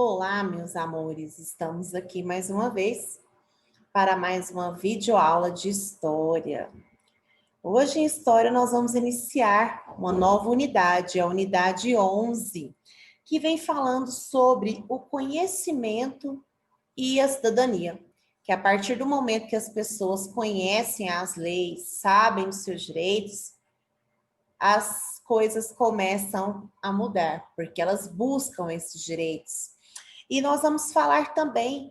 Olá, meus amores, estamos aqui mais uma vez para mais uma videoaula de história. Hoje em história nós vamos iniciar uma nova unidade, a unidade 11, que vem falando sobre o conhecimento e a cidadania, que a partir do momento que as pessoas conhecem as leis, sabem os seus direitos, as coisas começam a mudar, porque elas buscam esses direitos. E nós vamos falar também,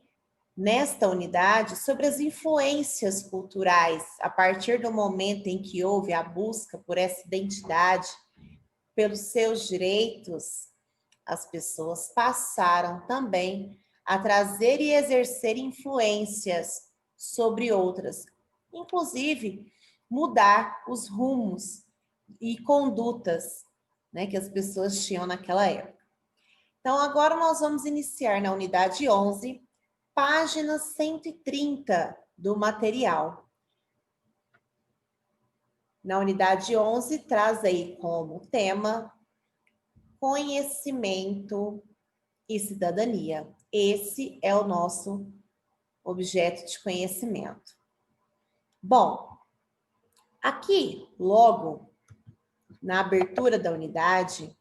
nesta unidade, sobre as influências culturais, a partir do momento em que houve a busca por essa identidade, pelos seus direitos, as pessoas passaram também a trazer e exercer influências sobre outras, inclusive mudar os rumos e condutas, né, que as pessoas tinham naquela época. Então, agora nós vamos iniciar na unidade 11, página 130 do material. Na unidade 11, traz aí como tema conhecimento e cidadania. Esse é o nosso objeto de conhecimento. Bom, aqui, logo na abertura da unidade,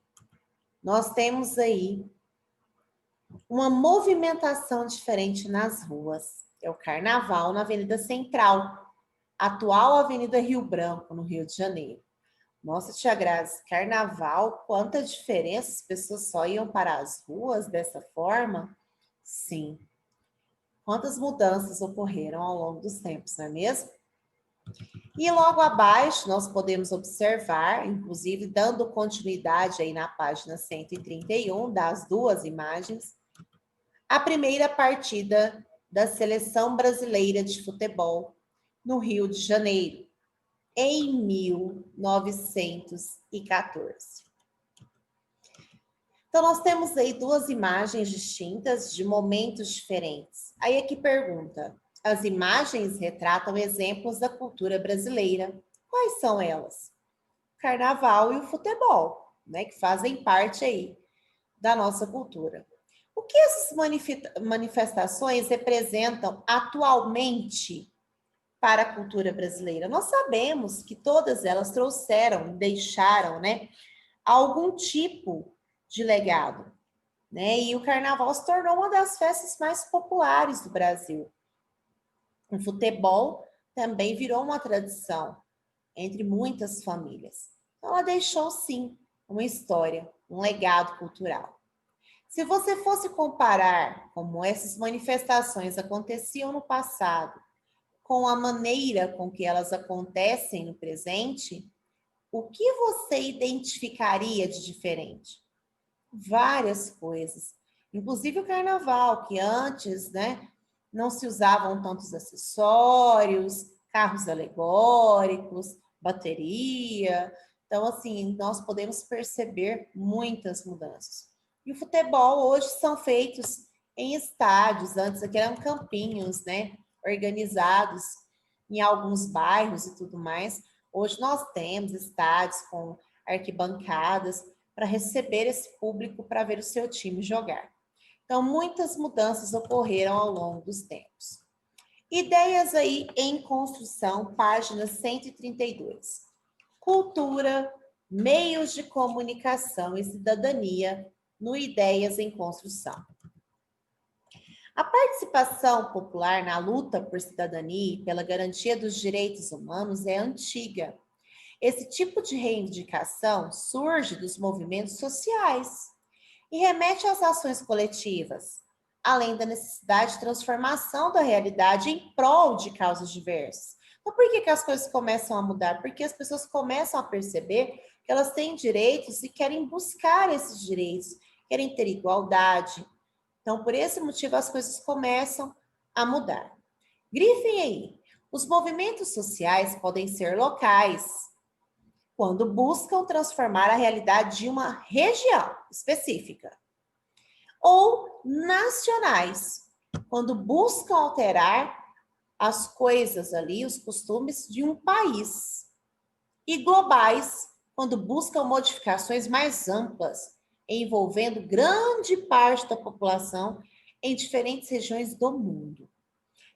nós temos aí uma movimentação diferente nas ruas. É o Carnaval na Avenida Central, atual Avenida Rio Branco, no Rio de Janeiro. Nossa, tia Grazi, Carnaval, quanta diferença, as pessoas só iam para as ruas dessa forma? Sim. Quantas mudanças ocorreram ao longo dos tempos, não é mesmo? E logo abaixo nós podemos observar, inclusive dando continuidade aí na página 131 das duas imagens, a primeira partida da Seleção Brasileira de Futebol no Rio de Janeiro, em 1914. Então, nós temos aí duas imagens distintas de momentos diferentes. Aí aqui pergunta, as imagens retratam exemplos da cultura brasileira. Quais são elas? O carnaval e o futebol, né, que fazem parte aí da nossa cultura. O que essas manifestações representam atualmente para a cultura brasileira? Nós sabemos que todas elas trouxeram, deixaram, né, algum tipo de legado, né? E o carnaval se tornou uma das festas mais populares do Brasil. O futebol também virou uma tradição entre muitas famílias. Então, ela deixou, sim, uma história, um legado cultural. Se você fosse comparar como essas manifestações aconteciam no passado com a maneira com que elas acontecem no presente, o que você identificaria de diferente? Várias coisas. Inclusive o carnaval, que antes, né, não se usavam tantos acessórios, carros alegóricos, bateria. Então, assim, nós podemos perceber muitas mudanças. E o futebol hoje são feitos em estádios, antes aqui eram campinhos, né, organizados em alguns bairros e tudo mais. Hoje nós temos estádios com arquibancadas para receber esse público para ver o seu time jogar. Então, muitas mudanças ocorreram ao longo dos tempos. Ideias aí em construção, página 132. Cultura, meios de comunicação e cidadania no Ideias em Construção. A participação popular na luta por cidadania e pela garantia dos direitos humanos é antiga. Esse tipo de reivindicação surge dos movimentos sociais e remete às ações coletivas, além da necessidade de transformação da realidade em prol de causas diversas. Então, por que as coisas começam a mudar? Porque as pessoas começam a perceber que elas têm direitos e querem buscar esses direitos, querem ter igualdade. Então, por esse motivo, as coisas começam a mudar. Grifem aí. Os movimentos sociais podem ser locais, quando buscam transformar a realidade de uma região específica, ou nacionais, quando buscam alterar as coisas ali, os costumes de um país, e globais, quando buscam modificações mais amplas envolvendo grande parte da população em diferentes regiões do mundo.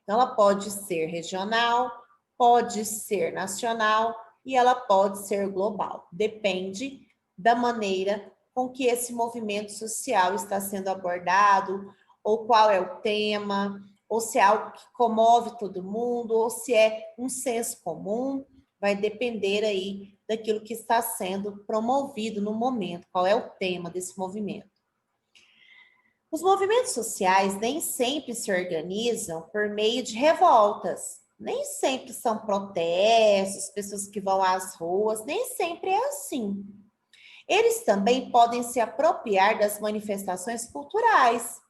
Então, ela pode ser regional, pode ser nacional e ela pode ser global. Depende da maneira com que esse movimento social está sendo abordado, ou qual é o tema, ou se é algo que comove todo mundo, ou se é um senso comum, vai depender aí daquilo que está sendo promovido no momento, qual é o tema desse movimento. Os movimentos sociais nem sempre se organizam por meio de revoltas, nem sempre são protestos, pessoas que vão às ruas, nem sempre é assim. Eles também podem se apropriar das manifestações culturais,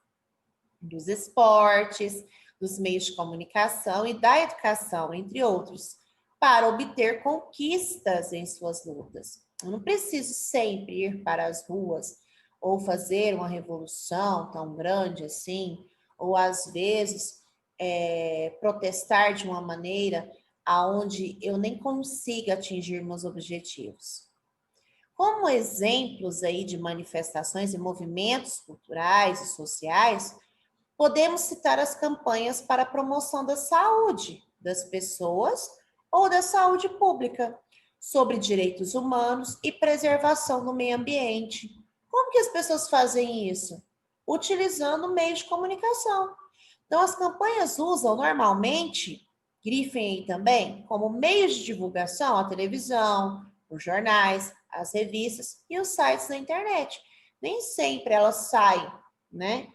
dos esportes, dos meios de comunicação e da educação, entre outros, para obter conquistas em suas lutas. Eu não preciso sempre ir para as ruas ou fazer uma revolução tão grande assim, ou às vezes protestar de uma maneira aonde eu nem consiga atingir meus objetivos. Como exemplos aí de manifestações e movimentos culturais e sociais, podemos citar as campanhas para a promoção da saúde das pessoas ou da saúde pública, sobre direitos humanos e preservação do meio ambiente. Como que as pessoas fazem isso? Utilizando meios de comunicação. Então, as campanhas usam normalmente, grifem aí também, como meios de divulgação a televisão, os jornais, as revistas e os sites na internet. Nem sempre elas saem, né,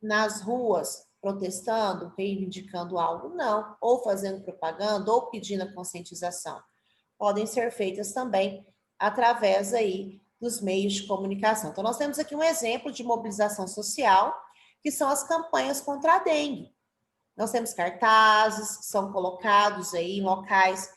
nas ruas protestando, reivindicando algo, não, ou fazendo propaganda, ou pedindo a conscientização. Podem ser feitas também através aí dos meios de comunicação. Então, nós temos aqui um exemplo de mobilização social, que são as campanhas contra a dengue. Nós temos cartazes que são colocados aí em locais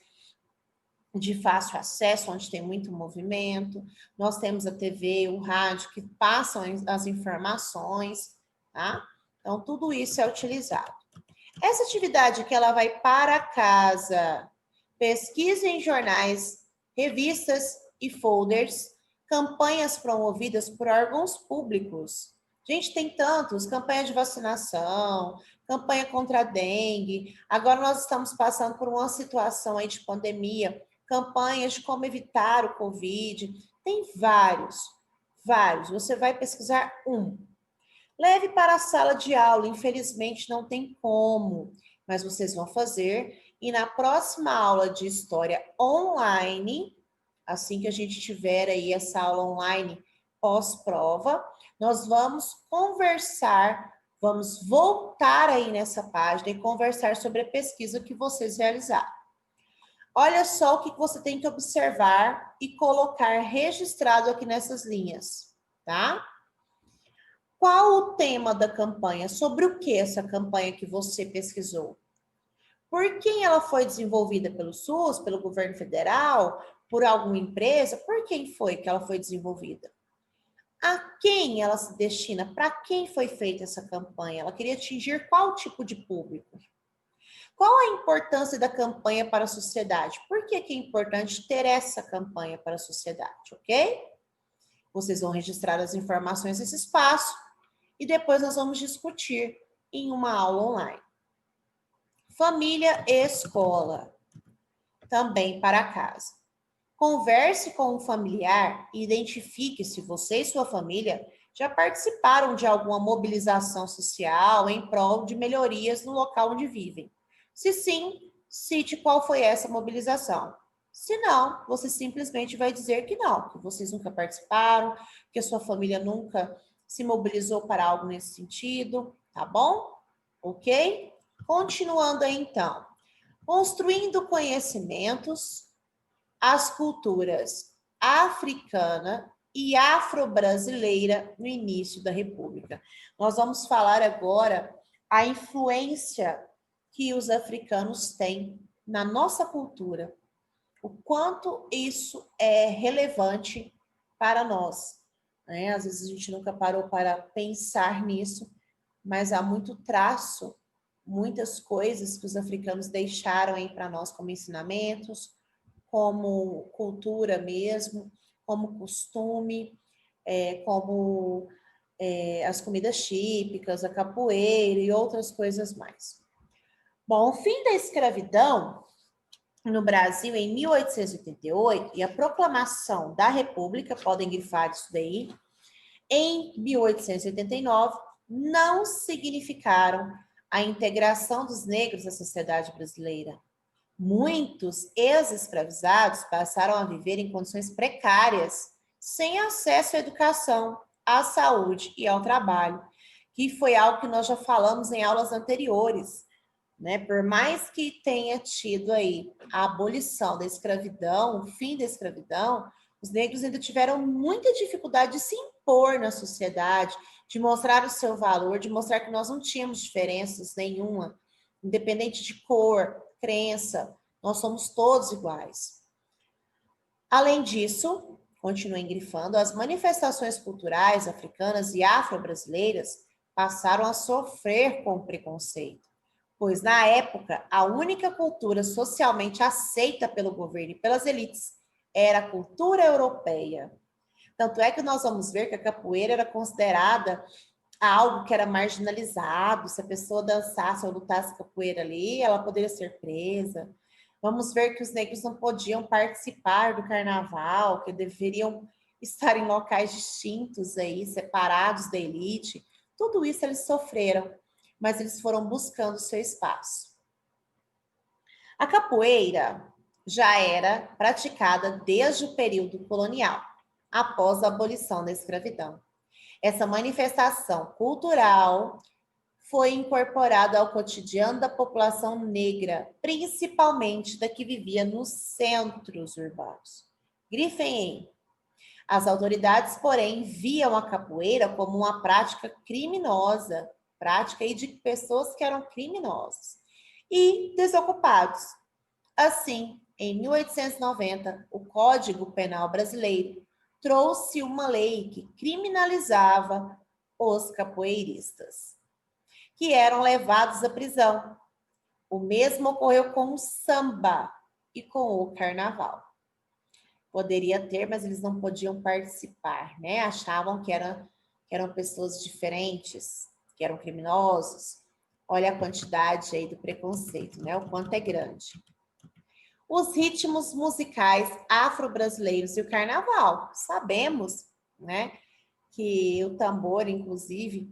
de fácil acesso, onde tem muito movimento. Nós temos a TV, o rádio, que passam as informações, tá? Então, tudo isso é utilizado. Essa atividade que ela vai para casa, pesquisa em jornais, revistas e folders, campanhas promovidas por órgãos públicos. Gente, tem tantos, campanha de vacinação, campanha contra a dengue. Agora nós estamos passando por uma situação aí de pandemia, campanhas de como evitar o Covid. Tem vários, vários. Você vai pesquisar um. Leve para a sala de aula, infelizmente não tem como, mas vocês vão fazer. E na próxima aula de história online, assim que a gente tiver aí essa aula online pós-prova, nós vamos conversar, vamos voltar aí nessa página e conversar sobre a pesquisa que vocês realizaram. Olha só o que você tem que observar e colocar registrado aqui nessas linhas, tá? Qual o tema da campanha? Sobre o que essa campanha que você pesquisou? Por quem ela foi desenvolvida? Pelo SUS, pelo governo federal, por alguma empresa? Por quem foi que ela foi desenvolvida? A quem ela se destina? Para quem foi feita essa campanha? Ela queria atingir qual tipo de público? Qual a importância da campanha para a sociedade? Por que é importante ter essa campanha para a sociedade, ok? Vocês vão registrar as informações nesse espaço e depois nós vamos discutir em uma aula online. Família e escola, também para casa. Converse com um familiar e identifique se você e sua família já participaram de alguma mobilização social em prol de melhorias no local onde vivem. Se sim, cite qual foi essa mobilização. Se não, você simplesmente vai dizer que não, que vocês nunca participaram, que a sua família nunca se mobilizou para algo nesse sentido, tá bom? Ok? Continuando aí, então. Construindo conhecimentos, as culturas africana e afro-brasileira no início da República. Nós vamos falar agora a influência que os africanos têm na nossa cultura, o quanto isso é relevante para nós, né? Às vezes a gente nunca parou para pensar nisso, mas há muito traço, muitas coisas que os africanos deixaram aí para nós como ensinamentos, como cultura mesmo, como costume, como as comidas típicas, a capoeira e outras coisas mais. Bom, o fim da escravidão no Brasil em 1888 e a proclamação da República, podem grifar isso daí, em 1889, não significaram a integração dos negros à sociedade brasileira. Muitos ex-escravizados passaram a viver em condições precárias, sem acesso à educação, à saúde e ao trabalho, que foi algo que nós já falamos em aulas anteriores, né? Por mais que tenha tido aí a abolição da escravidão, o fim da escravidão, os negros ainda tiveram muita dificuldade de se impor na sociedade, de mostrar o seu valor, de mostrar que nós não tínhamos diferenças nenhuma, independente de cor, crença, nós somos todos iguais. Além disso, continuem grifando, as manifestações culturais africanas e afro-brasileiras passaram a sofrer com o preconceito, pois na época a única cultura socialmente aceita pelo governo e pelas elites era a cultura europeia. Tanto é que nós vamos ver que a capoeira era considerada algo que era marginalizado. Se a pessoa dançasse ou lutasse capoeira ali, ela poderia ser presa. Vamos ver que os negros não podiam participar do carnaval, que deveriam estar em locais distintos aí, separados da elite. Tudo isso eles sofreram, mas eles foram buscando seu espaço. A capoeira já era praticada desde o período colonial, após a abolição da escravidão. Essa manifestação cultural foi incorporada ao cotidiano da população negra, principalmente da que vivia nos centros urbanos. Grifem. As autoridades, porém, viam a capoeira como uma prática criminosa, prática aí de pessoas que eram criminosas e desocupados. Assim, em 1890, o Código Penal Brasileiro trouxe uma lei que criminalizava os capoeiristas, que eram levados à prisão. O mesmo ocorreu com o samba e com o carnaval. Poderia ter, mas eles não podiam participar, né? Achavam que eram pessoas diferentes, que eram criminosos. Olha a quantidade aí do preconceito, né? O quanto é grande. Os ritmos musicais afro-brasileiros e o carnaval. Sabemos, né, que o tambor, inclusive,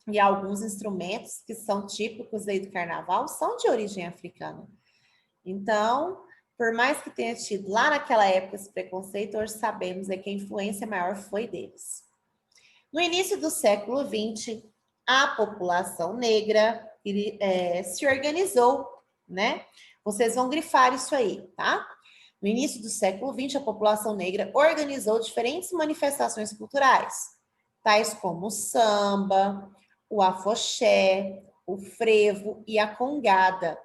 e alguns instrumentos que são típicos aí do carnaval são de origem africana. Então, por mais que tenha tido lá naquela época esse preconceito, hoje sabemos que a influência maior foi deles. No início do século XX, a população negra se organizou, né? Vocês vão grifar isso aí, tá? No início do século XX, a população negra organizou diferentes manifestações culturais, tais como o samba, o afoxé, o frevo e a congada,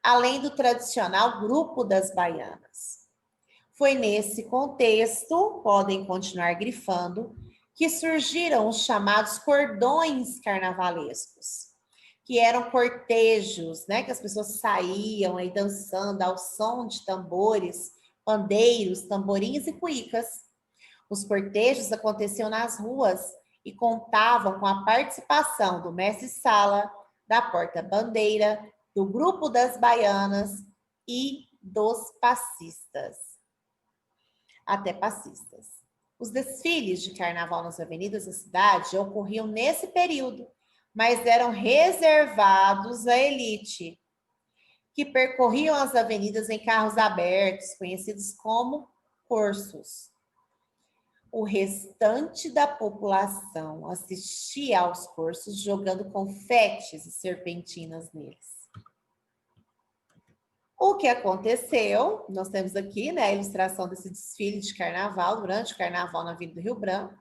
além do tradicional grupo das baianas. Foi nesse contexto, podem continuar grifando, que surgiram os chamados cordões carnavalescos, que eram cortejos, né, que as pessoas saíam aí dançando ao som de tambores, pandeiros, tamborins e cuícas. Os cortejos aconteciam nas ruas e contavam com a participação do mestre-sala, da porta-bandeira, do grupo das baianas e dos passistas. Até passistas. Os desfiles de carnaval nas avenidas da cidade ocorriam nesse período, mas eram reservados à elite, que percorriam as avenidas em carros abertos, conhecidos como cursos. O restante da população assistia aos cursos jogando confetes e serpentinas neles. O que aconteceu, nós temos aqui, né, a ilustração desse desfile de carnaval, durante o carnaval na Avenida do Rio Branco.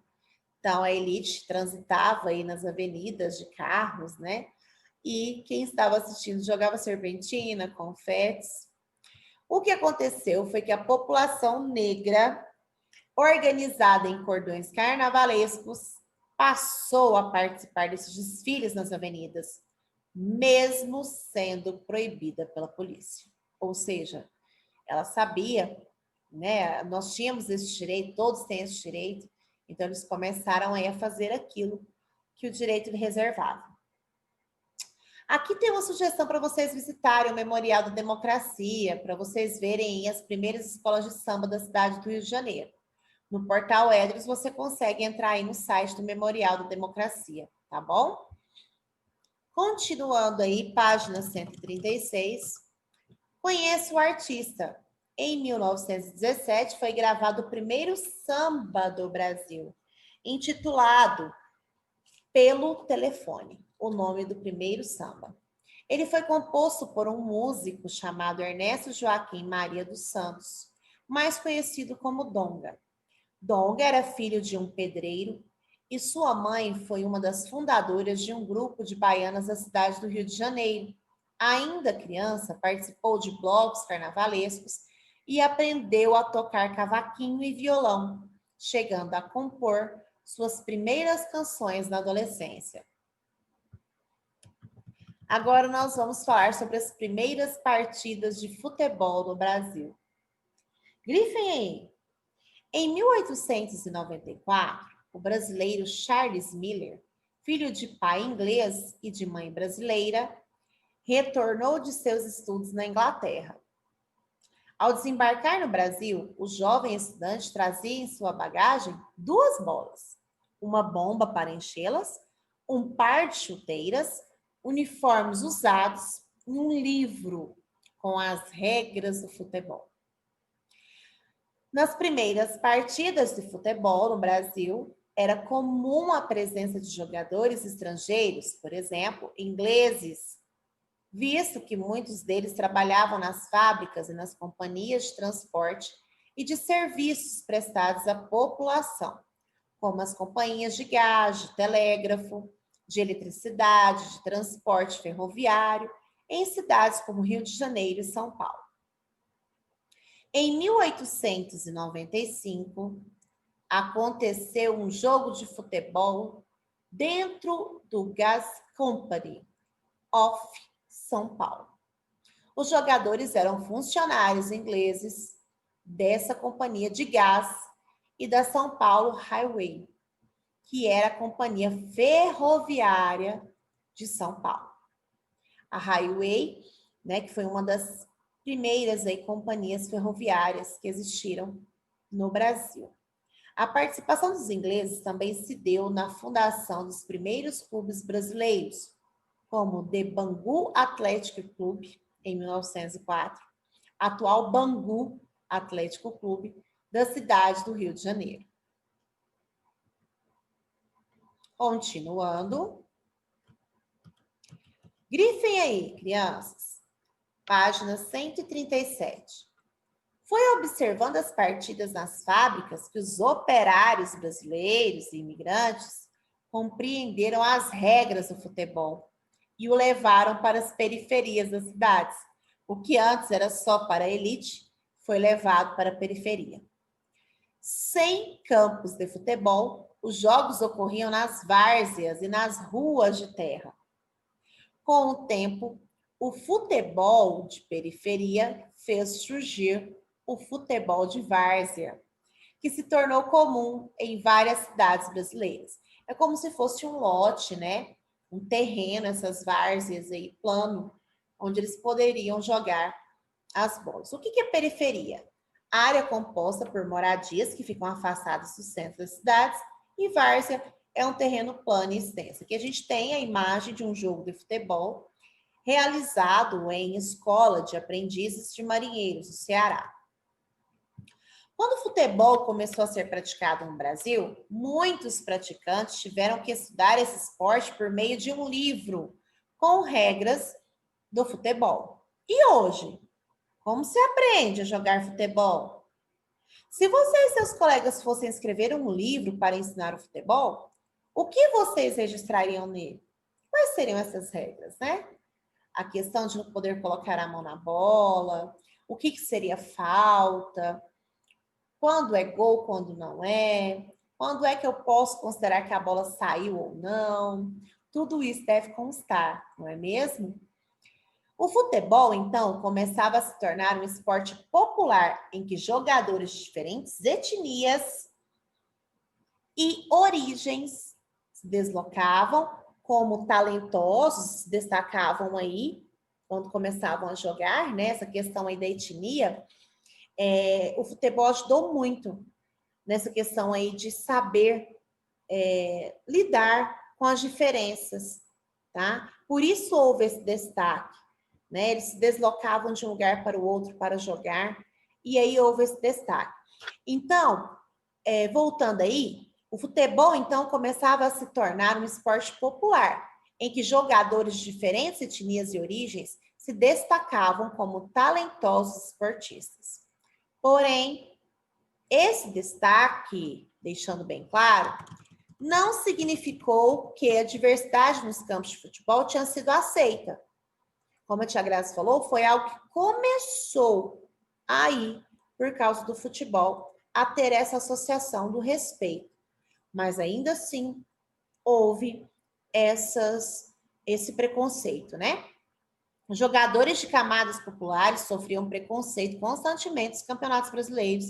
Então, a elite transitava aí nas avenidas de carros, né? E quem estava assistindo jogava serpentina, confetes. O que aconteceu foi que a população negra, organizada em cordões carnavalescos, passou a participar desses desfiles nas avenidas, mesmo sendo proibida pela polícia. Ou seja, ela sabia, né? Nós tínhamos esse direito, todos têm esse direito, Então, eles começaram aí a fazer aquilo que o direito lhe reservava. Aqui tem uma sugestão para vocês visitarem o Memorial da Democracia, para vocês verem as primeiras escolas de samba da cidade do Rio de Janeiro. No portal Edros, você consegue entrar aí no site do Memorial da Democracia, tá bom? Continuando aí, página 136. Conheço o artista. Em 1917, foi gravado o primeiro samba do Brasil, intitulado Pelo Telefone, o nome do primeiro samba. Ele foi composto por um músico chamado Ernesto Joaquim Maria dos Santos, mais conhecido como Donga. Donga era filho de um pedreiro e sua mãe foi uma das fundadoras de um grupo de baianas da cidade do Rio de Janeiro. Ainda criança, participou de blocos carnavalescos e aprendeu a tocar cavaquinho e violão, chegando a compor suas primeiras canções na adolescência. Agora nós vamos falar sobre as primeiras partidas de futebol no Brasil. Grifem aí. Em 1894, o brasileiro Charles Miller, filho de pai inglês e de mãe brasileira, retornou de seus estudos na Inglaterra. Ao desembarcar no Brasil, o jovem estudante trazia em sua bagagem 2 bolas, uma bomba para enchê-las, um par de chuteiras, uniformes usados e um livro com as regras do futebol. Nas primeiras partidas de futebol no Brasil, era comum a presença de jogadores estrangeiros, por exemplo, ingleses, visto que muitos deles trabalhavam nas fábricas e nas companhias de transporte e de serviços prestados à população, como as companhias de gás, de telégrafo, de eletricidade, de transporte ferroviário, em cidades como Rio de Janeiro e São Paulo. Em 1895, aconteceu um jogo de futebol dentro do Gas Company of São Paulo. Os jogadores eram funcionários ingleses dessa companhia de gás e da São Paulo Highway, que era a companhia ferroviária de São Paulo. A Highway, né, que foi uma das primeiras aí, companhias ferroviárias que existiram no Brasil. A participação dos ingleses também se deu na fundação dos primeiros clubes brasileiros, como o The Bangu Athletic Club, em 1904, atual Bangu Atlético Clube, da cidade do Rio de Janeiro. Continuando. Grifem aí, crianças. Página 137. Foi observando as partidas nas fábricas que os operários brasileiros e imigrantes compreenderam as regras do futebol e o levaram para as periferias das cidades. O que antes era só para a elite foi levado para a periferia. Sem campos de futebol, os jogos ocorriam nas várzeas e nas ruas de terra. Com o tempo, o futebol de periferia fez surgir o futebol de várzea, que se tornou comum em várias cidades brasileiras. É como se fosse um lote, né? Um terreno, essas várzeas aí, plano, onde eles poderiam jogar as bolas. O que é periferia? Área composta por moradias que ficam afastadas do centro das cidades, e várzea é um terreno plano e extenso. Aqui a gente tem a imagem de um jogo de futebol realizado em escola de aprendizes de marinheiros do Ceará. Quando o futebol começou a ser praticado no Brasil, muitos praticantes tiveram que estudar esse esporte por meio de um livro com regras do futebol. E hoje, como se aprende a jogar futebol? Se você e seus colegas fossem escrever um livro para ensinar o futebol, o que vocês registrariam nele? Quais seriam essas regras, né? A questão de não poder colocar a mão na bola, o que seria falta, quando é gol, quando não é, quando é que eu posso considerar que a bola saiu ou não. Tudo isso deve constar, não é mesmo? O futebol, então, começava a se tornar um esporte popular em que jogadores de diferentes etnias e origens se deslocavam como talentosos, se destacavam aí quando começavam a jogar, né? Essa questão aí da etnia, o futebol ajudou muito nessa questão aí de saber lidar com as diferenças, tá? Por isso houve esse destaque, né? Eles se deslocavam de um lugar para o outro para jogar, e aí houve esse destaque. Então, voltando aí, o futebol, então, começava a se tornar um esporte popular, em que jogadores de diferentes etnias e origens se destacavam como talentosos esportistas. Porém, esse destaque, deixando bem claro, não significou que a diversidade nos campos de futebol tinha sido aceita. Como a tia Graça falou, foi algo que começou aí, por causa do futebol, a ter essa associação do respeito. Mas ainda assim, houve esse preconceito, né? Os jogadores de camadas populares sofriam preconceito constantemente nos campeonatos brasileiros,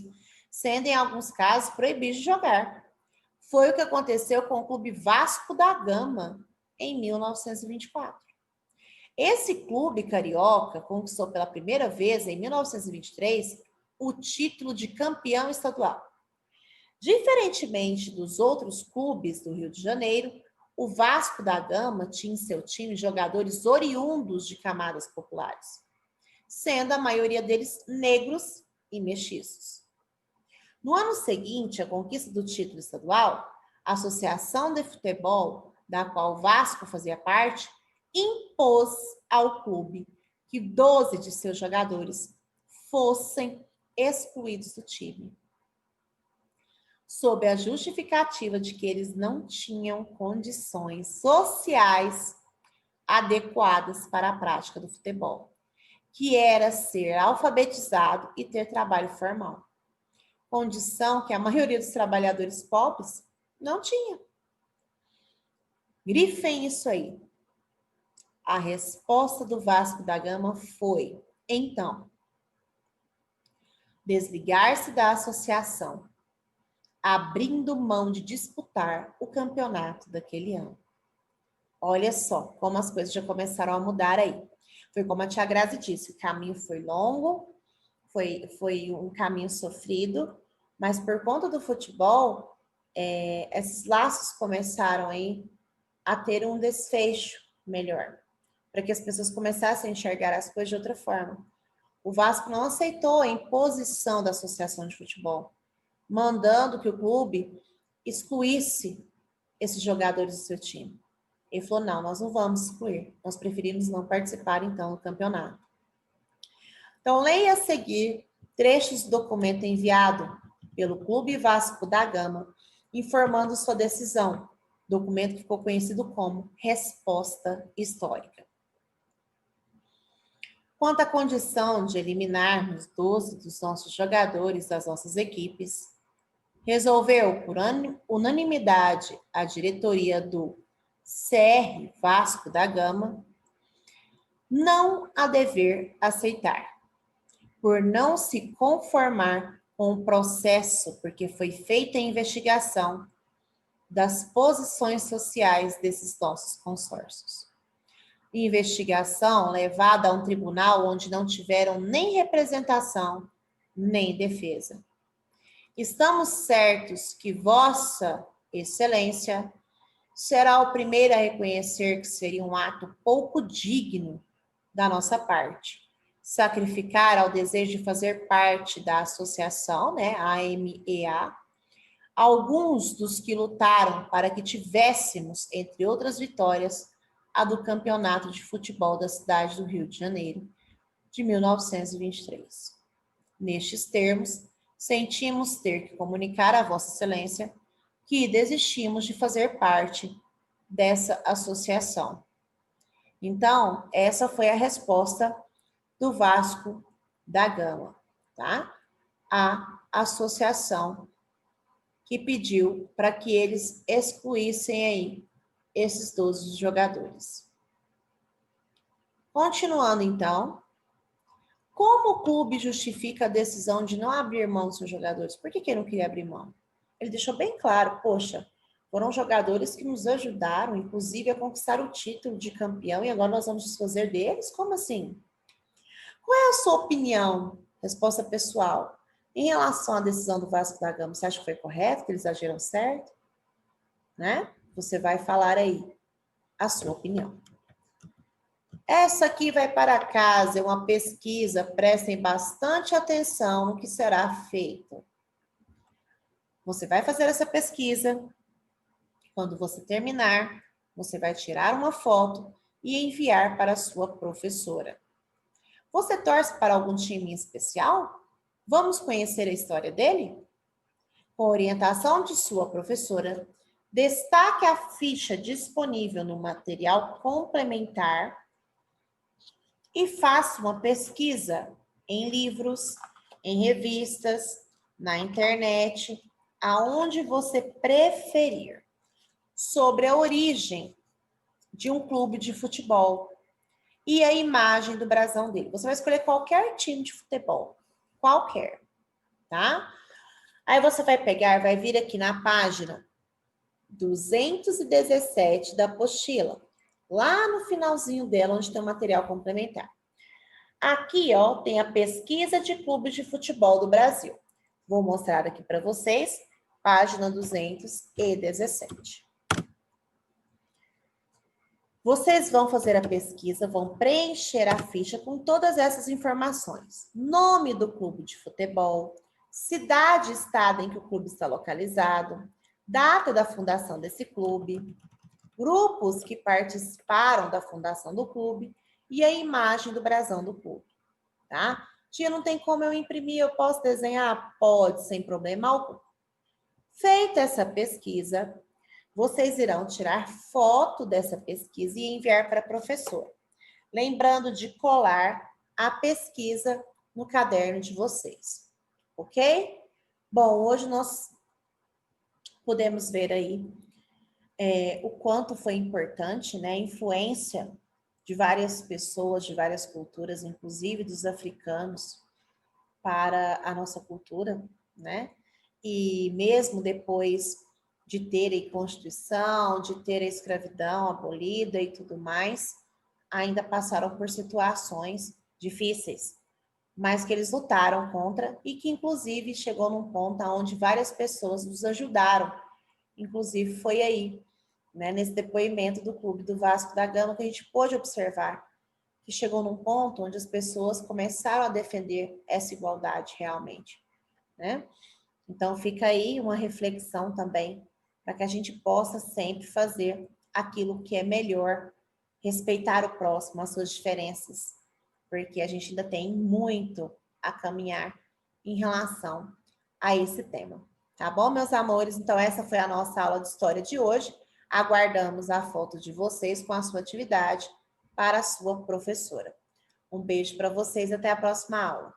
sendo, em alguns casos, proibidos de jogar. Foi o que aconteceu com o Clube Vasco da Gama, em 1924. Esse clube carioca conquistou pela primeira vez, em 1923, o título de campeão estadual. Diferentemente dos outros clubes do Rio de Janeiro, o Vasco da Gama tinha em seu time jogadores oriundos de camadas populares, sendo a maioria deles negros e mestiços. No ano seguinte, a conquista do título estadual, a Associação de Futebol, da qual o Vasco fazia parte, impôs ao clube que 12 de seus jogadores fossem excluídos do time, sob a justificativa de que eles não tinham condições sociais adequadas para a prática do futebol, que era ser alfabetizado e ter trabalho formal. Condição que a maioria dos trabalhadores pobres não tinha. Grifem isso aí. A resposta do Vasco da Gama foi, então, desligar-se da associação, abrindo mão de disputar o campeonato daquele ano. Olha só como as coisas já começaram a mudar aí. Foi como a tia Grazi disse, o caminho foi longo, foi um caminho sofrido, mas por conta do futebol, esses laços começaram aí a ter um desfecho melhor, para que as pessoas começassem a enxergar as coisas de outra forma. O Vasco não aceitou a imposição da associação de futebol, mandando que o clube excluísse esses jogadores do seu time. Ele falou, não, nós não vamos excluir, nós preferimos não participar, então, do campeonato. Então, leia a seguir trechos do documento enviado pelo Clube Vasco da Gama, informando sua decisão. Documento que ficou conhecido como Resposta Histórica. Quanto à condição de eliminarmos 12 dos nossos jogadores das nossas equipes, resolveu por unanimidade a diretoria do CR Vasco da Gama não a dever aceitar, por não se conformar com o processo, porque foi feita a investigação das posições sociais desses nossos consórcios. Investigação levada a um tribunal onde não tiveram nem representação, nem defesa. Estamos certos que Vossa Excelência será o primeiro a reconhecer que seria um ato pouco digno da nossa parte sacrificar ao desejo de fazer parte da associação, né, AMEA, alguns dos que lutaram para que tivéssemos, entre outras vitórias, a do Campeonato de Futebol da cidade do Rio de Janeiro, de 1923. Nestes termos, sentimos ter que comunicar a Vossa Excelência que desistimos de fazer parte dessa associação. Então, essa foi a resposta do Vasco da Gama, tá? A associação que pediu para que eles excluíssem aí esses 12 jogadores. Continuando, então, como o clube justifica a decisão de não abrir mão dos seus jogadores? Por que ele não queria abrir mão? Ele deixou bem claro, poxa, foram jogadores que nos ajudaram, inclusive, a conquistar o título de campeão e agora nós vamos desfazer deles? Como assim? Qual é a sua opinião? Resposta pessoal. Em relação à decisão do Vasco da Gama, você acha que foi correto, que eles agiram certo? Né? Você vai falar aí a sua opinião. Essa aqui vai para casa, é uma pesquisa, prestem bastante atenção no que será feito. Você vai fazer essa pesquisa, quando você terminar, você vai tirar uma foto e enviar para a sua professora. Você torce para algum time em especial? Vamos conhecer a história dele? Com orientação de sua professora, destaque a ficha disponível no material complementar e faça uma pesquisa em livros, em revistas, na internet, aonde você preferir, sobre a origem de um clube de futebol e a imagem do brasão dele. Você vai escolher qualquer time de futebol, qualquer, tá? Aí você vai pegar, vai vir aqui na página 217 da apostila, lá no finalzinho dela, onde tem o material complementar. Aqui, ó, tem a pesquisa de clubes de futebol do Brasil. Vou mostrar aqui para vocês, página 217. Vocês vão fazer a pesquisa, vão preencher a ficha com todas essas informações. Nome do clube de futebol, cidade e estado em que o clube está localizado, data da fundação desse clube, grupos que participaram da fundação do clube e a imagem do brasão do clube, tá? Tia, não tem como eu imprimir, eu posso desenhar? Pode, sem problema algum. Feita essa pesquisa, vocês irão tirar foto dessa pesquisa e enviar para a professora. Lembrando de colar a pesquisa no caderno de vocês, ok? Bom, hoje nós podemos ver aí o quanto foi importante, né, a influência de várias pessoas, de várias culturas, inclusive dos africanos, para a nossa cultura, né? E mesmo depois de ter a Constituição, de ter a escravidão abolida e tudo mais, ainda passaram por situações difíceis, mas que eles lutaram contra e que, inclusive, chegou num ponto onde várias pessoas nos ajudaram. Inclusive, foi aí, né, nesse depoimento do Clube do Vasco da Gama, que a gente pôde observar que chegou num ponto onde as pessoas começaram a defender essa igualdade realmente, né? Então, fica aí uma reflexão também, para que a gente possa sempre fazer aquilo que é melhor, respeitar o próximo, as suas diferenças, porque a gente ainda tem muito a caminhar em relação a esse tema. Tá bom, meus amores? Então, essa foi a nossa aula de história de hoje. Aguardamos a foto de vocês com a sua atividade para a sua professora. Um beijo para vocês e até a próxima aula.